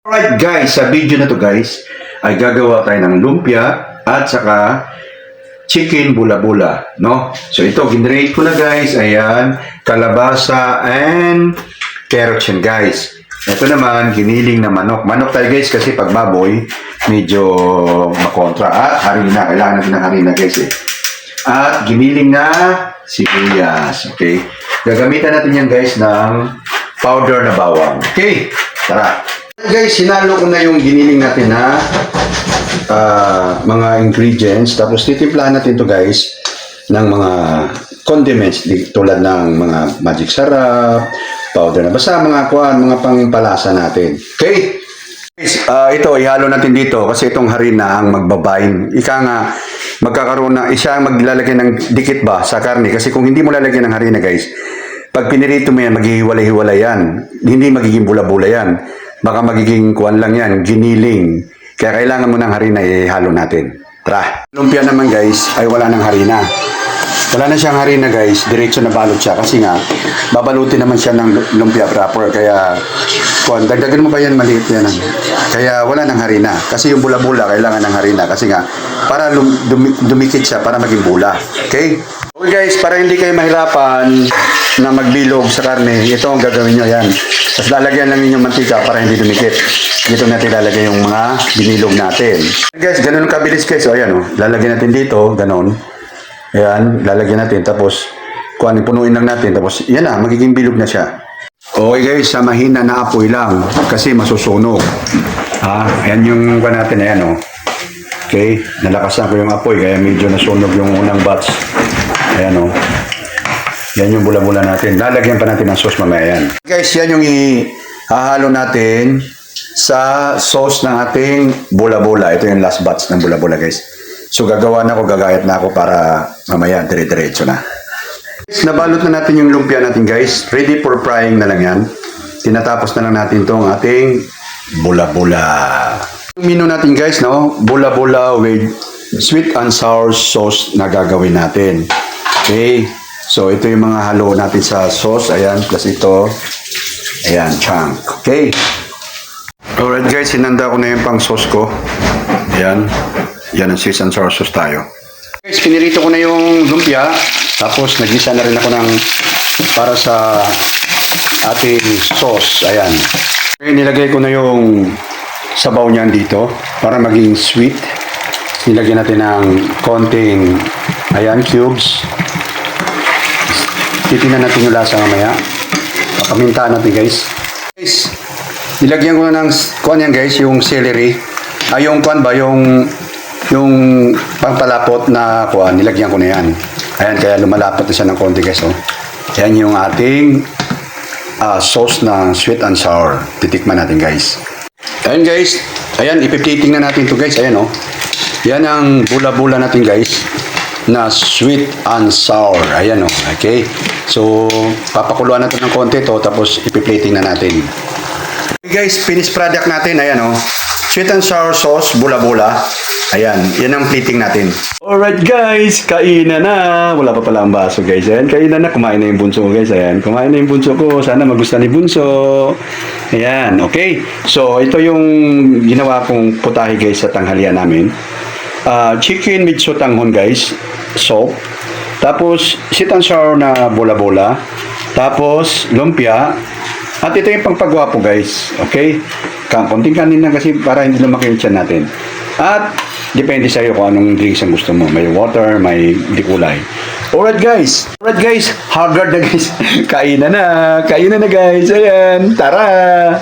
Alright guys, sa video na to guys, ay gagawa tayo ng lumpia at saka chicken bula-bula, no? So ito, ginrate ko na guys, ayan, kalabasa and carrots yan guys. Ito naman, giniling na manok. Manok tayo guys kasi pag baboy, medyo makontra. At harina, kailangan natin ng harina guys eh. At giniling na sibuyas, okay? Gagamitan natin yan guys ng powder na bawang. Okay, tara. Guys, sinalo ko na yung giniling natin na mga ingredients. Tapos titimplahan natin to guys ng mga condiments tulad ng mga magic sarap, powder na basta, mga pangpalasa natin. Okay? Guys, ito ihalo natin dito kasi itong harina ang magbabain. Ika nga, magkakaroon na, isa ang maglalagay ng dikit ba sa karne. Kasi kung hindi mo lalagyan ng harina guys, pag pinirito mo yan, maghihiwalay-hiwalay yan. Hindi magiging bula-bula yan. Baka magiging kuwan lang yan, giniling. Kaya kailangan mo ng harina, ihalo natin. Tara. Lumpia naman guys, ay wala ng harina. Wala na siyang harina guys, diretso na balot siya. Kasi nga, babalutin naman siya ng lumpia proper. Kaya, kuwan, dagdagan mo pa yan, maliit yan. Kaya wala ng harina. Kasi yung bula-bula, kailangan ng harina. Kasi nga, para dumikit siya, para maging bula. Okay? Okay guys, para hindi kayo mahirapan na magbilog sa karne, ito ang gagawin nyo, yan. Tapos lalagyan lang yung mantika para hindi dumikit. Dito natin lalagay yung mga binilog natin. Guys, ganun kabilis guys. O ayan o, lalagyan natin dito, ganun. Ayan, lalagyan natin. Tapos, punuin lang natin. Tapos, yan na, magiging bilog na siya. Okay guys, sa mahina na apoy lang. Kasi masusunog. Ayan yung natin, ayan o. Okay, nalakasan ko yung apoy. Kaya medyo nasunog yung unang batch. Ayan o. Yan yung bula-bula natin. Lalagyan pa natin ng sauce mamaya yan. Guys, yan yung ihahalo natin sa sauce ng ating bula-bula. Ito yung last batch ng bula-bula guys. So gagawa na ako, gagayat na ako para mamaya dire-diretso na. Nabalot na natin yung lumpia natin guys. Ready for frying na lang yan. Tinatapos na lang natin tong ating bula-bula. Yung menu natin guys, no? Bula-bula with sweet and sour sauce na gagawin natin. Okay. So, ito yung mga halo natin sa sauce. Ayan, plus ito. Ayan, chunk. Okay. Alright guys, hinanda ko na yung pang sauce ko. Ayan. Yan ang sweet and sour sauce tayo. Guys, pinirito ko na yung lumpia. Tapos, nagisa na rin ako ng para sa ating sauce. Ayan. Okay, nilagay ko na yung sabaw niyan dito para maging sweet. Nilagyan natin ng konting, ayan, cubes. Titingnan natin yung lasa mamaya. Pamintaan natin guys. Guys, nilagyan ko na ng kuan yan guys, yung celery. Yung kuan ba, yung pangpalapot na kuan, nilagyan ko na yan. Ayan, kaya lumalapot na siya ng konti guys. Oh. Ayan yung ating sauce na sweet and sour. Titikman natin guys. Ayan guys, ayan, ipiplating na natin to guys. Ayan oh. Yan ang bula-bula natin guys na sweet and sour. Ayan oh. Okay. So, papakuluan natin ng konti to, tapos ipi-plating na natin. Okay guys, finished product natin. Ayan oh. Sweet and sour sauce, bula-bula. Ayan, yan ang plating natin. Alright guys, kainan na. Wala pa pala ang baso guys. Ayan, kainan na. Kumain na yung bunso ko guys. Ayan, kumain na yung bunso ko. Sana magustuhan ni bunso. Ayan, okay. So, ito yung ginawa kong putahe guys sa tanghalian namin. Chicken with sotanghon guys. Soup. Tapos, sweet and sour na bola-bola. Tapos, lumpia. At ito yung pangpagwapo guys. Okay? Konting kanin na kasi para hindi lumaki yung tiyan natin. At, depende sa iyo kung anong drinks ang gusto mo. May water, may di kulay. Alright guys. Alright guys. Haggard na guys. Kainan na. Kainan na guys. Ayan. Tara!